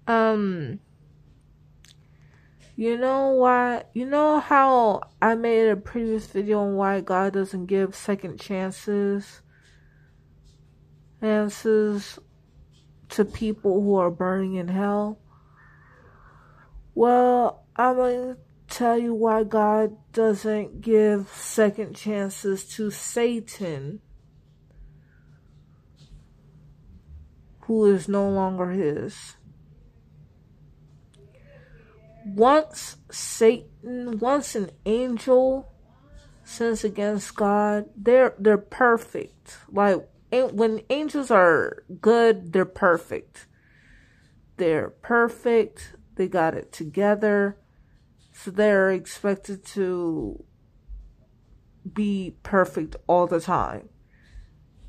Um, you know why? You know how I made a previous video on why God doesn't give second chances to people who are burning in hell? Well, I'm going to tell you why God doesn't give second chances to Satan, who is no longer his. Once an angel sins against God, they're perfect. Like, when angels are good, they're perfect. They're perfect. They got it together. So they're expected to be perfect all the time.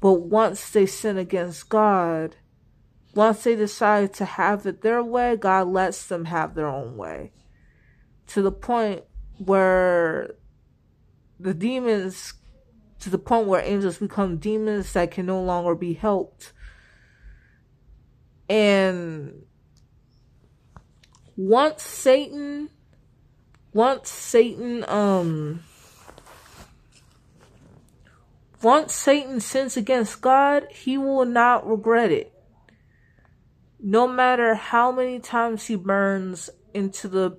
But once they sin against God, once they decide to have it their way, God lets them have their own way. To the point where angels become demons that can no longer be helped. And once Satan sins against God, he will not regret it. No matter how many times he burns inside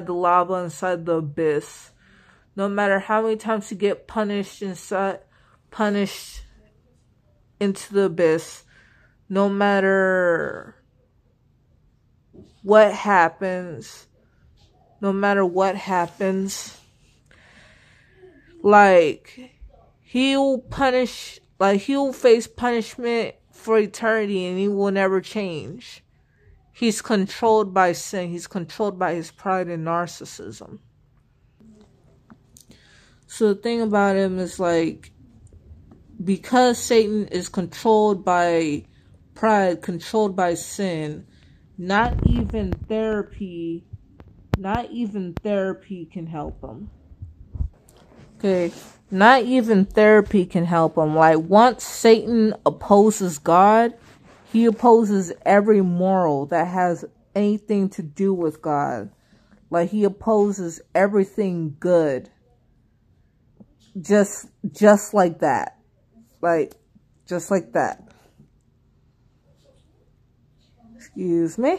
the lava, inside the abyss, no matter how many times he get punished into the abyss, no matter what happens, like, he'll face punishment for eternity and he will never change. He's controlled by sin. He's controlled by his pride and narcissism. So the thing about him is, like, because Satan is controlled by pride, controlled by sin, not even therapy can help him. Okay, not even therapy can help him. Like, once Satan opposes God, he opposes every moral that has anything to do with God. Like, he opposes everything good. Just like that. Like, just like that. Excuse me.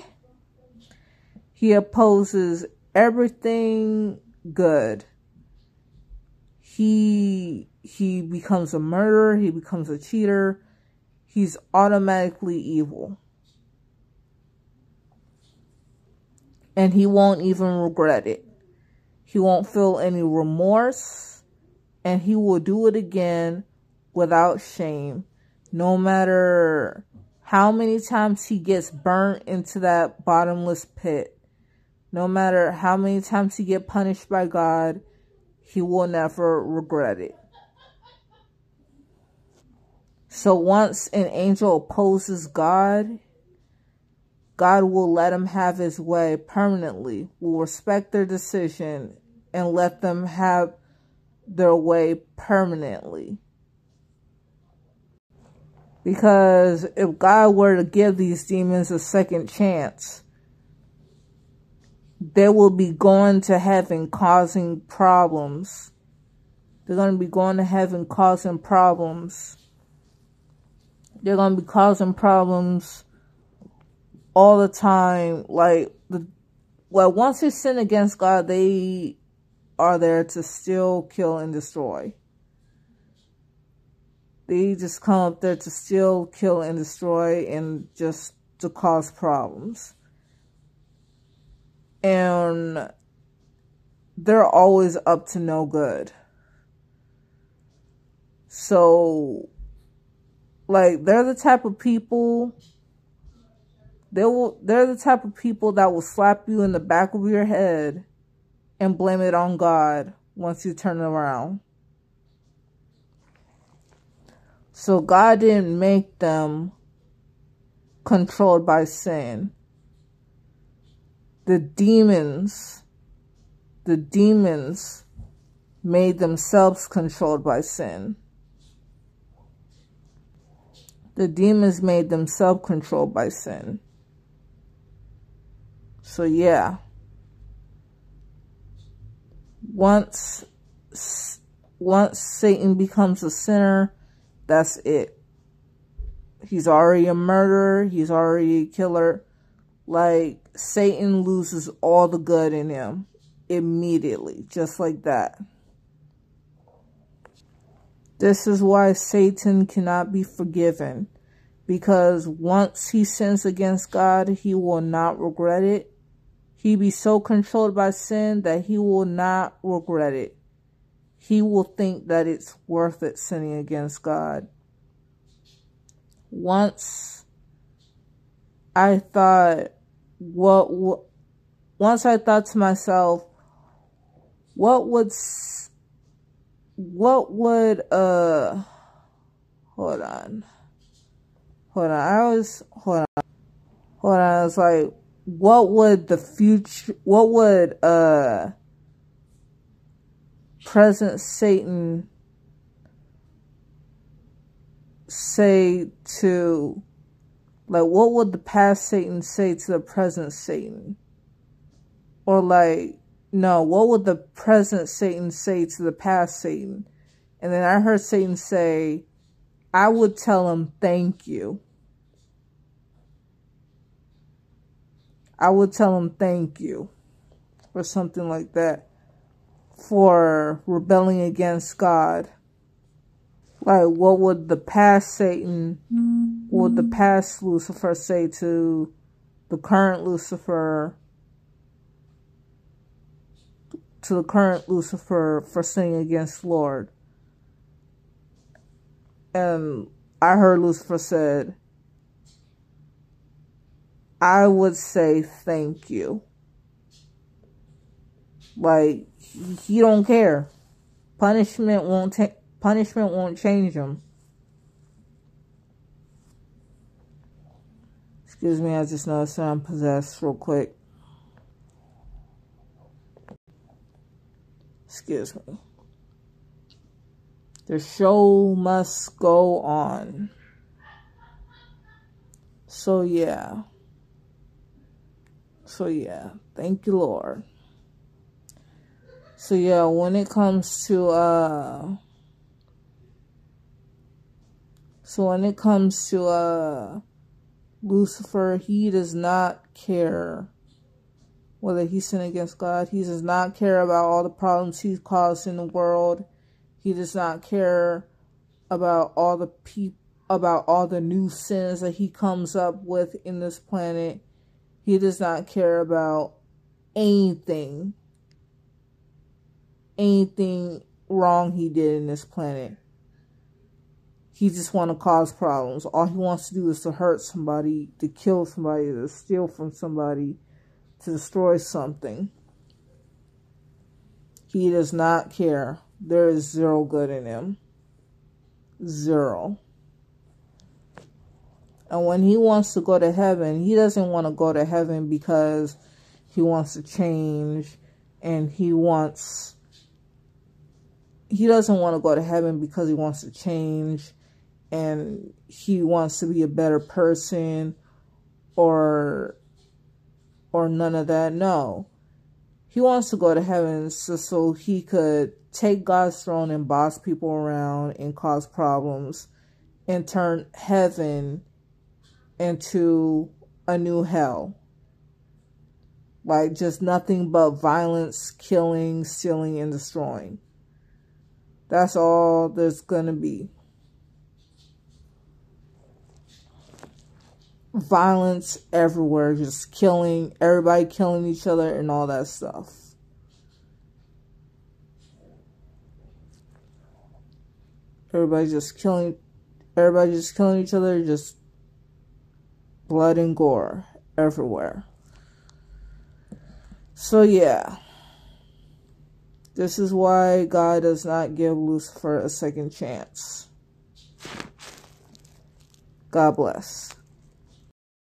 He opposes everything good. He becomes a murderer. He becomes a cheater. He's automatically evil. And he won't even regret it. He won't feel any remorse. And he will do it again without shame. No matter how many times he gets burnt into that bottomless pit. No matter how many times he gets punished by God, he will never regret it. So once an angel opposes God, God will let him have his way permanently, will respect their decision, and let them have their way permanently. Because if God were to give these demons a second chance, they will be going to heaven causing problems. They're going to be going to heaven causing problems. They're going to be causing problems all the time. Once they sin against God, they are there to steal, kill, and destroy. They just come up there to steal, kill, and destroy, and just to cause problems. And they're always up to no good. So, like, they're the type of people, they're the type of people that will slap you in the back of your head and blame it on God once you turn around. So God didn't make them controlled by sin. The demons made themselves controlled by sin. The demons made themselves controlled by sin. So yeah, once Satan becomes a sinner, that's it. He's already a murderer. He's already a killer. Like, Satan loses all the good in him immediately, just like that. This is why Satan cannot be forgiven, because once he sins against God, he will not regret it. He be so controlled by sin that he will not regret it. He will think that it's worth it sinning against God. Once I thought to myself, what would hold on. I was like, what would present Satan say to, like, what would the past Satan say to the present Satan? Or like, no, what would the present Satan say to the past Satan? And then I heard Satan say, I would tell him thank you. I would tell him thank you. Or something like that. For rebelling against God. Like, what would the past Satan, what would the past Lucifer say to the current Lucifer, for sinning against the Lord? And I heard Lucifer said, I would say thank you. Like, he don't care. Punishment won't change him. Excuse me, I just noticed that I'm possessed real quick. Excuse me. The show must go on. So yeah. Thank you, Lord. So yeah, when it comes to Lucifer, he does not care whether he sinned against God. He does not care about all the problems he's caused in the world. He does not care about all the new sins that he comes up with in this planet. He does not care about anything wrong he did in this planet. He just wants to cause problems. All he wants to do is to hurt somebody, to kill somebody, to steal from somebody, to destroy something. He does not care. There is zero good in him. Zero. And when he wants to go to heaven, he doesn't want to go to heaven because he wants to change, and he doesn't want to go to heaven because he wants to change and he wants to be a better person or none of that. No. He wants to go to heaven so he could take God's throne and boss people around and cause problems and turn heaven into a new hell. Like, just nothing but violence, killing, stealing, and destroying. That's all there's going to be. Violence everywhere. Just killing. Everybody killing each other and all that stuff. Everybody just killing each other. Just blood and gore everywhere. So yeah. This is why God does not give Lucifer a second chance. God bless.